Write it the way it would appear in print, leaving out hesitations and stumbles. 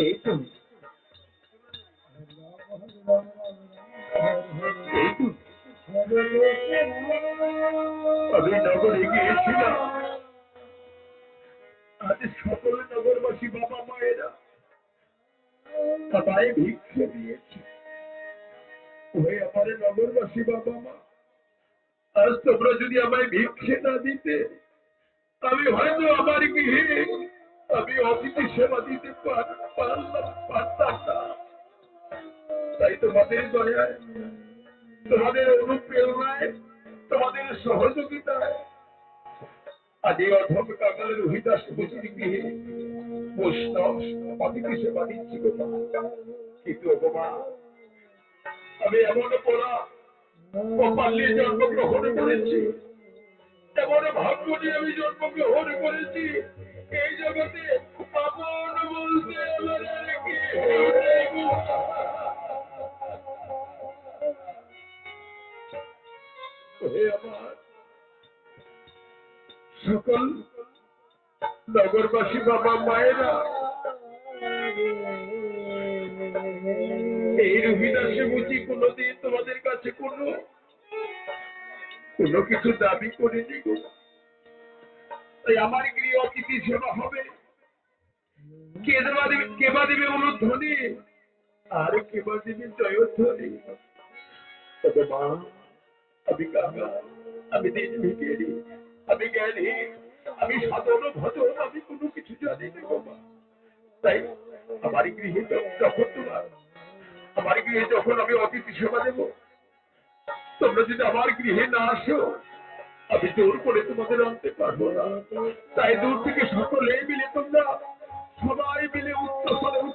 এই তো এই তো আমি নগরে গিয়েছিলাম। আজ সকল নগরবাসী বাবা মায়েরা আমায় ভিক্ষে দিয়েছে। ওই আমার নগরবাসী বাবা মা, আজ তোমরা যদি আমায় ভিক্ষে না দিতে, আমি হয়তো আমার গৃহে আমি অতিথি সেবা দিতে পারতাম না। তাই তোমাদের দয়ায়, তোমাদের অনুপ্রেরণায়, তোমাদের সহযোগিতায় আজ এই অধম কাঙাল রোহিদাস মুচির গৃহে বৈষ্ণব অতিথি সেবা দিচ্ছি গো মা। কিন্তু গো মা, আমি এমন পড়া কপালে জন্মগ্রহণ করেছি, এমন ভাগ্য নিয়ে আমি জন্মগ্রহণ করেছি, এই জগতে আপন বলতে আমার আর কেউ নেই গো। হে আমার সকল নগরবাসী বাবা মায়েরা, এই রবিদাসে বুঝি কোনোদিন তোমাদের কাছে কোনো কিছু দাবি করিনি গো। তাই আমার গৃহ অতিথি সেবা হবে, কেবা দেবে অনুধ্বনি, আর কেবা দেবে জয়ধ্বনি। তবে মা, আমি কাঙাল, আমি দিন ভিখারি, আমি জ্ঞানহীন, আমি সাধন ভজন, আমি কোনো কিছু জানি না গো মা। তাই আমার গৃহে যখন আমি অতিথি সেবা দেব, তোমরা যদি আমার গৃহে না আসো, আমি জোর করে তোমাদের আনতে পারবো না। তাই দূর থেকে সকলে মিলে